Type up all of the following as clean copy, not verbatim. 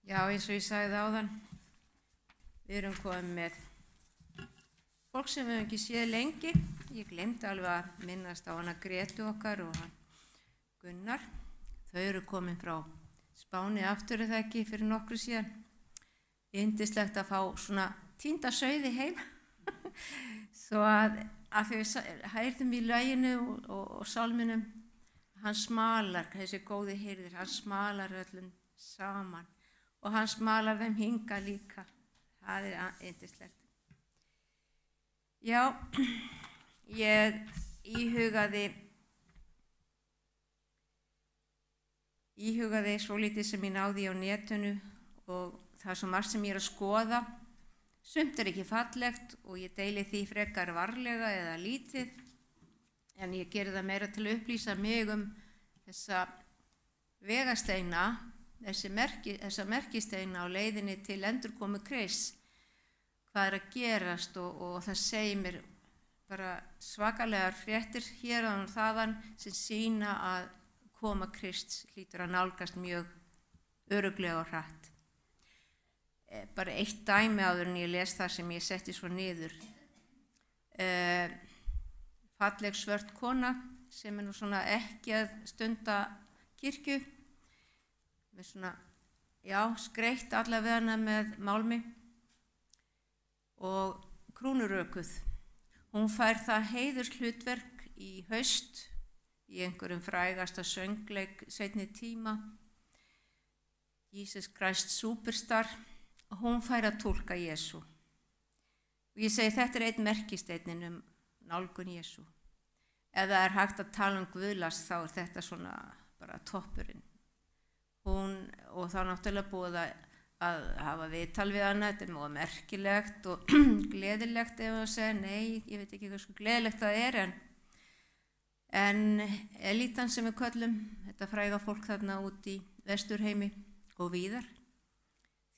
Já, eins og ég sagði áðan, við erum komið með fólk sem við höfum ekki séð lengi. Ég glemdi alveg að minnast á hana Gretu okkar og hann Gunnar. Þau eru komin frá Spáni aftur eða ekki fyrir nokkru síðan. Yndislegt að fá svona týnda sauði heim. Svo að við heyrðum í laginu og sálminum, hann smalar, þessi góði hirðir, hann smalar öllum saman. Og hann smalar þeim hinga líka. Það er yndislegt. Já, ég íhugaði svolítið sem ég náði á netinu og það er svo margt sem ég er að skoða. Sumt er ekki fallegt og ég deili því frekar varlega eða lítið, en ég geri það meira til að upplýsa mig þessa vegasteina, þessa merkisteina á leiðinni til endurkomu Krists, hvað er að gerast og það segir mér bara svakalegar fréttir hér og þaðan sem sýna að koma Krists hlýtur að nálgast mjög örugglega og hratt. Bara eitt dæmi áður en ég les það sem ég setti svo niður. Falleg svört kona sem nú svona ekki að stunda kirkju, með svona, skreitt allavega með málmi og krúnurökuð. Hún fær það heiðurshlutverk í haust í einhverjum frægasta söngleik seinni tíma, Jesus Christ Superstar, og hún fær að túlka Jesú. Og ég segi þetta er einn merkisteinn nálgun Jesú. Ef það er hægt að tala guðlast þá er þetta svona bara toppurinn. Og þá náttúrulega búið að hafa viðtal við hana, þetta er mjög merkilegt og gleðilegt ef að segja, nei, ég veit ekki hvað svo gleðilegt það er, en elítan sem við köllum, þetta fræga fólk þarna út í Vesturheimi og víðar,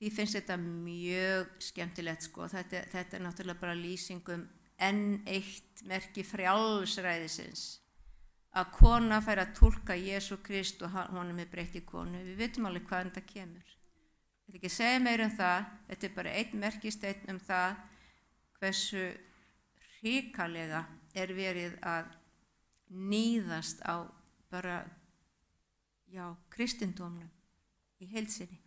því finnst þetta mjög skemmtilegt, sko. Þetta er náttúrulega bara lýsingum enn eitt merki frjálsræðisins, að kona fær að túlka Jesú Krist og honum er breytt í konu. Við vitum alveg hvaðan það kemur. Ég vil ekki segja meira það, þetta er bara einn merkisteinn það hversu hrikalega er verið að níðast á bara, kristindómnum í heild sinni.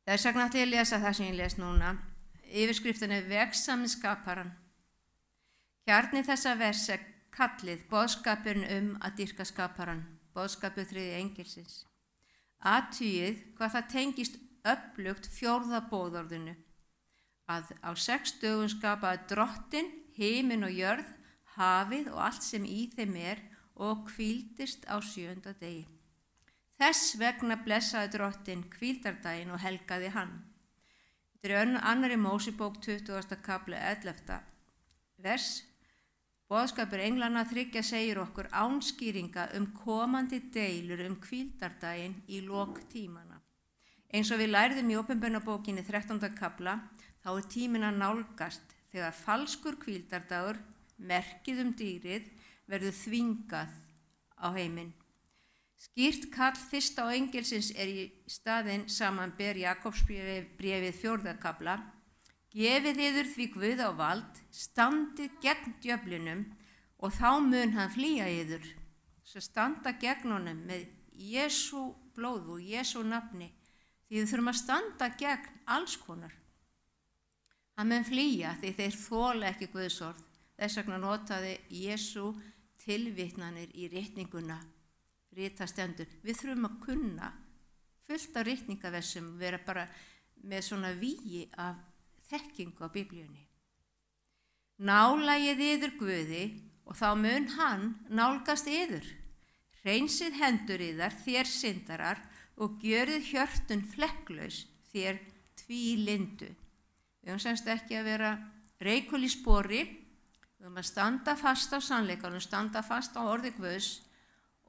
Það er sagt að lesa það sem ég les núna. Yfirskriftin er Vegsami skaparan. Kjarni þessa vers er kallið boðskapurinn að dýrka skaparan, boðskapur þriðja engilsins. Athugið hvað það tengist öflugt fjórða boðorðinu, að á 6 dögum skapaði Drottinn himinn og jörð, hafið og allt sem í þeim er og hvíldist á 7. degi. Þess vegna blessaði Drottinn hvíldardaginn og helgaði hann. Þetta er annarri Mósebók 20. kapli 11. vers. Boðskapur englanna 3 segir okkur ánskýringa komandi deilur hvíldardaginn í lok tímana. Eins og við lærðum í Opinberunarbókinni 13. kapla, þá er tíminn að nálgast þegar falskur hvíldardagur, merkið dýrið, verður þvingað á heiminn. Skýrt kall fyrsta og engelsins er í staðinn samanber Jakobsbréfið 4. kapla. Gefið yður því Guð á vald, standið gegn djöflinum og þá mun hann flýja yður. Svo standa gegn honum með Jesú blóð og Jesú nafni, því þið þurfum að standa gegn alls konar. Hann mun flýja því þeir þola ekki Guðs orð. Þess vegna notaði Jesú tilvitnanir í ritninguna, ritastendur. Við þurfum að kunna fullt af ritningavessum, vera bara með svona vígi af þekkingu á Biblíunni. Nálagið yður Guði og þá mun hann nálgast yður. Hreinsið hendur yðar þér syndarar og gjörið hjörtun flekklaus þér tvílindu. Við höfum semst ekki að vera reikul í spori, við höfum að standa fast á sannleikanum, standa fast á orði Guðs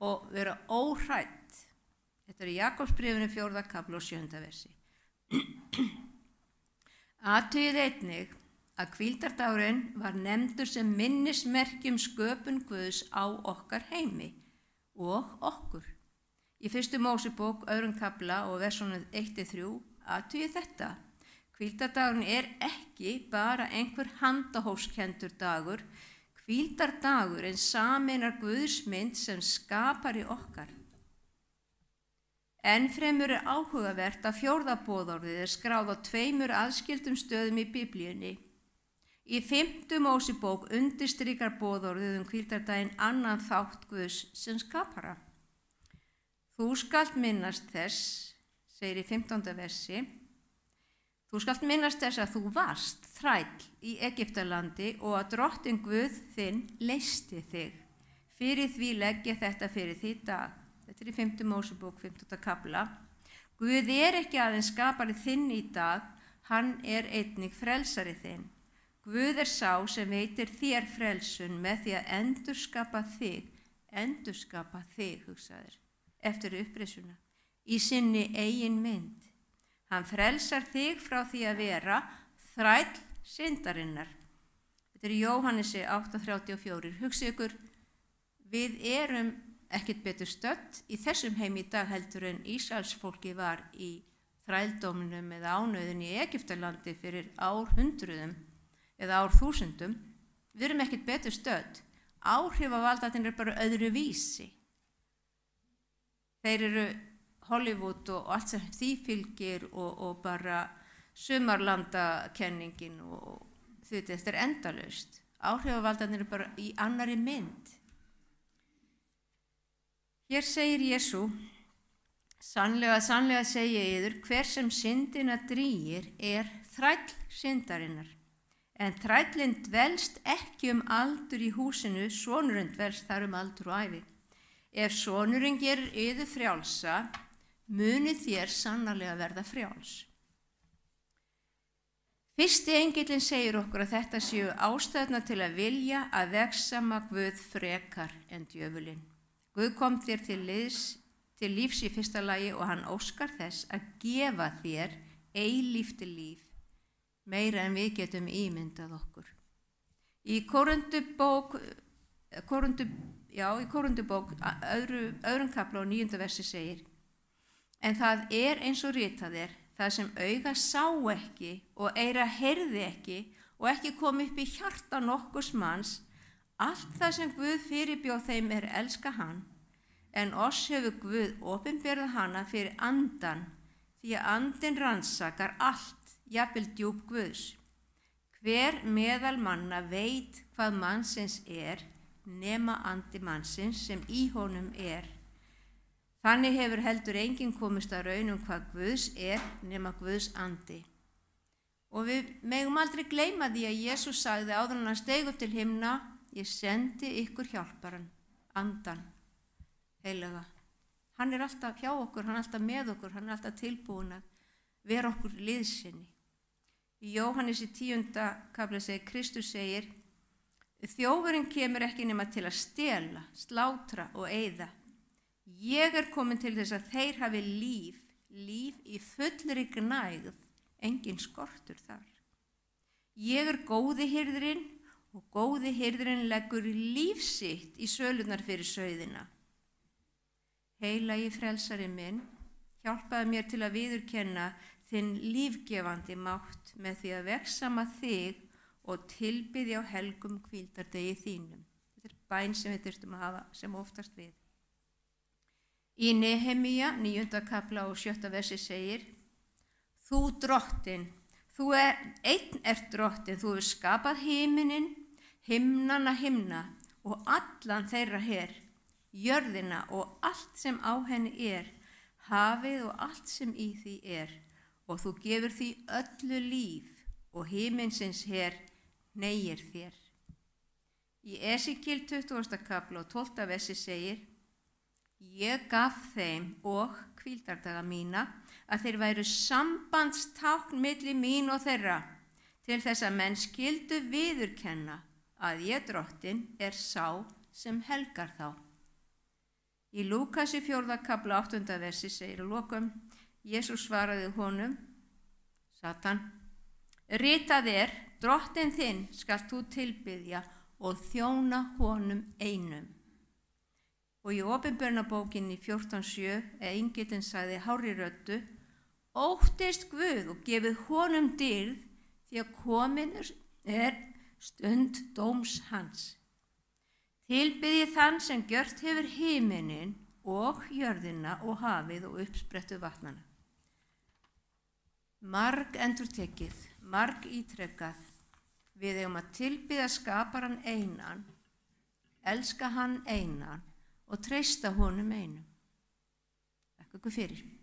og vera óhrædd. Þetta er Jakobsbréfinu 4. kapli og 7. versi. Athugið einnig að hvíldardagurinn var nefndur sem minnismerki sköpun Guðs á okkar heimi og okkur. Í 1. Mósebók, 2. kafla og versunum 1-3, athugið þetta. Hvíldardagurinn er ekki bara einhver handahófskendur dagur. Hvíldardagurinn sameinar Guðsmynd sem skapari okkar. Ennfremur er áhugavert að 4. boðorðið er skráð á 2 aðskildum stöðum í Biblíunni. Í 5. Mósebók undirstrikar boðorðið hvíldardaginn annan þátt Guðs sem skapara. Þú skalt minnast þess, segir í 15. versi, þú skalt minnast þess að þú varst þræll í Egyptalandi og að Drottinn Guð þinn leysti þig. Fyrir því legg ég þetta fyrir því í dag. Þetta er í 5. Mósebók, 15. kafla. Guð er ekki aðeins skapari þinn í dag, hann er einnig frelsari þinn. Guð er sá sem veitir þér frelsun með því að endurskapa þig, hugsaðir, eftir upprisuna, í sinni eigin mynd. Hann frelsar þig frá því að vera þræll syndarinnar. Þetta er í Jóhannesi 8:34. Hugsið ykkur, við erum ekkert betur stödd í þessum heim í dag heldur en Ísraelsfólki var í þrældóminum eða ánauðin í Egyptalandi fyrir árhundruðum eða árþúsundum. Við erum ekkert betur stödd. Áhrifavaldarnir er bara öðru vísi. Þeir eru Hollywood og allt sem því fylgir og bara sumarlandakenningin og þetta er endalaust. Áhrifavaldarnir eru bara í annarri mynd. Hér segir Jesú, sannlega segi ég yður, hver sem syndina drýgir er þræll syndarinnar. En þrællinn dvelst ekki aldur í húsinu, sonurinn dvelst þar aldur og ævi. Ef sonurinn gerir yður frjálsa, munið þér sannarlega verða frjáls. Fyrsti engillinn segir okkur að þetta séu ástæðuna til að vilja að vegsama Guð frekar en djöfulinn. Guð kom þér til lífs í fyrsta lagi og hann óskar þess að gefa þér eilíft líf, meira en við getum ímyndað okkur. Í Korintubók, öðrum kafla og 9. versi segir, en það er eins og ritað er, það sem auga sá ekki og eyra heyrði ekki og ekki kom upp í hjarta nokkurs manns, allt það sem Guð fyrirbjóð þeim er elska hann, en oss hefur Guð opinberað hana fyrir andan, því að andinn rannsakar allt, jafnvel djúp Guðs. Hver meðal manna veit hvað mannsins er, nema andi mannsins sem í honum er. Þannig hefur heldur enginn komist að raun hvað Guðs er, nema Guðs andi. Og við megum aldrei gleyma því að Jesús sagði áður en hann steig upp til himna, ég sendi ykkur hjálparan, andan, heilaga. Hann er alltaf hjá okkur, hann er alltaf með okkur, hann er alltaf tilbúin að vera okkur liðsinni. Í Jóhannesi 10. kafla segir, Kristus segir, þjófurinn kemur ekki nema til að stela, slátra og eyða. Ég er komin til þess að þeir hafi líf í fullri gnægð, engin skortur þar. Ég er góði hirðirinn og góði hirðirinn leggur líf sitt í sölurnar fyrir sauðina. Heilagi frelsari minn, hjálpaði mér til að viðurkenna þinn lífgefandi mátt með því að vegsama þig og tilbiðja á helgum hvíldardegi þínum. Þetta er bæn sem við þurftum að hafa sem oftast við. Í Nehemía 9. kafla og 7. versi segir, þú drottinn, þú einn ert drottinn, þú hefur skapað himinin, himnana himna og allan þeirra her, jörðina og allt sem á henni er, hafið og allt sem í því er, og þú gefur því öllu líf og himinsins her hneigir þér. Í Esekíel 20. kafla og 12. versi segir, ég gaf þeim og hvíldardaga mína að þeir væru sambandstákn milli mín og þeirra til þess að menn skyldu viðurkenna að ég drottinn er sá sem helgar þá. Í Lúkasi 4. kafla 8. versi segir að lokum, Jesús svaraði honum, Satan, ritað er, drottinn þinn skalt þú tilbiðja og þjóna honum einum. Og í Opinberunarbókinni 14:7 engillinn sagði hárri röddu: óttist Guð og gefið honum dýrð, því að komin er stund dóms hans. Tilbiðið þann sem gjört hefur himinin og jörðina og hafið og uppsprettu vatnana. Marg endurtekið, marg ítrekað, við eigum að tilbiðja skaparann einan, elska hann einan og treysta honum einum. Þakka ykkur fyrir.